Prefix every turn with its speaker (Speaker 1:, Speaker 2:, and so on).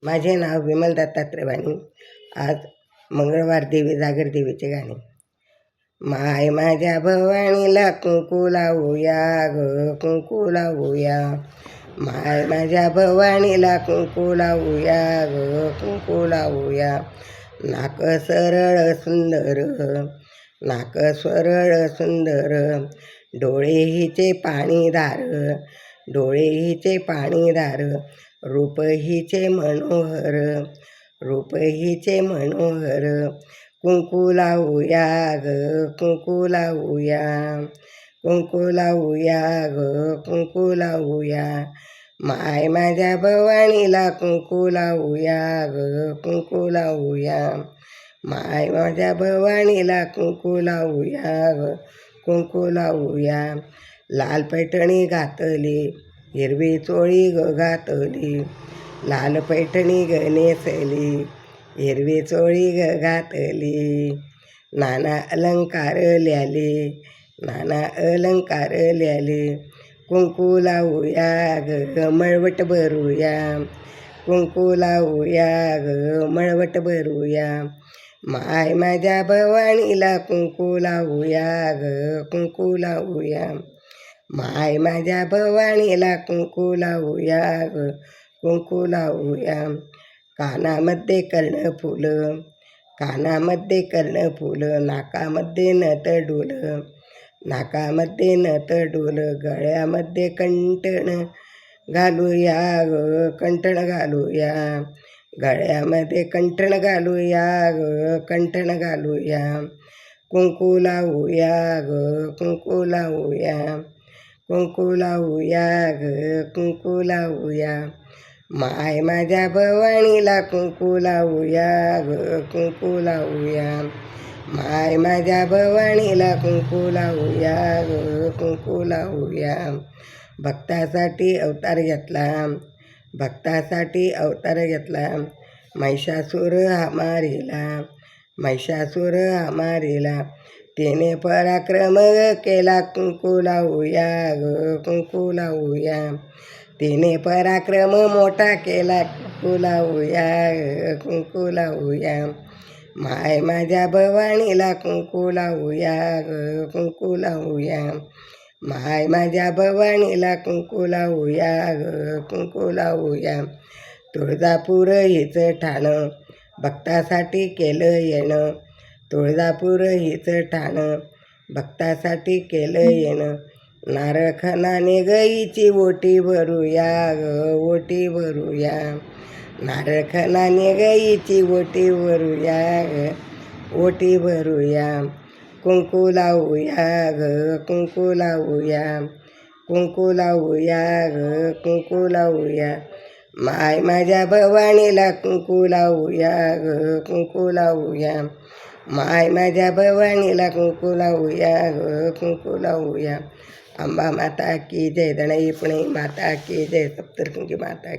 Speaker 1: माझे नाव विमल दत्तात्रय वाणी. आज मंगळवार देवी जागर देवीचे गाणे. माय माझ्या भवानीला कुंकू लावूया ग, कुंकू लावूया. माय माझ्या भवानीला कुंकू लावूया ग, कुंकू लावूया. नाक सरळ सुंदर, नाक सरळ सुंदर. डोळे हिचे पाणीदार, डोळे हिचे पाणीदार. रूप हिचे मनोहर, रूप हिचे मनोहर. कुंकू लावूया ग, कुंकू लावूया. कुंकू लावूया ग, कुंकू लावूया. माय माझ्या भवानीला कुंकू लावूया ग, कुंकू लावूया. माय माझ्या भवानीला कुंकू लावूया ग, कुंकू लावूया. लाल पैठणी घातली, हिरवी चोळी ग घातली. लाल पैठणी ग नेसली, हिरवी चोळी ग घातली. नाना अलंकार ल्याले, नाना अलंकार ल्याले. कुंकू लावूया ग, मळवट भरूया. कुंकू लावूया ग, मळवट भरूया. माय माझ्या भवानीला कुंकू लावूया ग, कुंकू लावूया. माय माझ्या भवानीला कुंकू लावूया ग, कुंकू लावूया. कानामध्ये कर्णफूल, कानामध्ये कर्णफूल. नाकामध्ये नतडूल, नाकामध्ये नतडूल. गळ्यामध्ये कंठण घालूया ग, कंठण घालूया. गळ्यामध्ये कंठण घालूया ग, कंठण घालूया. कुंकू लावूया ग, कुंकू लावूया. कुंकू लावूया ग, कुंकू लावूया. माय माझ्या भवानीला कुंकू लावूया ग, कुंकू लावूया. माय माझ्या भवानीला कुंकू लावूया ग, कुंकू लावूया. भक्तासाठी अवतार घेतला, भक्तासाठी अवतार घेतला. महिषासूर हा मारिला, महिषासूर हा मारिला. तिने पराक्रम केला, कुंकू लावूया ग, कुंकू लावूया. तिने पराक्रम मोठा केला, कुंकू लावूया ग, कुंकू लावूया. माय माझ्या भवानीला कुंकू लावूया ग, कुंकू लावूया. माय माझ्या भवानीला कुंकू लावूया ग, कुंकू लावूया. तुळजापूर हिचं ठाणं, भक्तासाठी केलं येणं. तुळजापूर हिचं ठाणं, भक्तासाठी केलं येणं. नारळ खणाने गाईची ओटी भरूया ग, ओटी भरूया. नारळ खणाने गाईची ओटी भरूया ग, ओटी भरूया. कुंकू लावूया ग, कुंकू लावूया. कुंकू लावूया ग, कुंकू लावूया. माय माझ्या भवानीला कुंकू लावूया ग, कुंकू लावूया. माय माझ्या भवानीला कुंकू लावूया ग, कुंकू लावूया. अंबा माता की जय, दणई पुणे माता की जय, सप्तशृंगी माता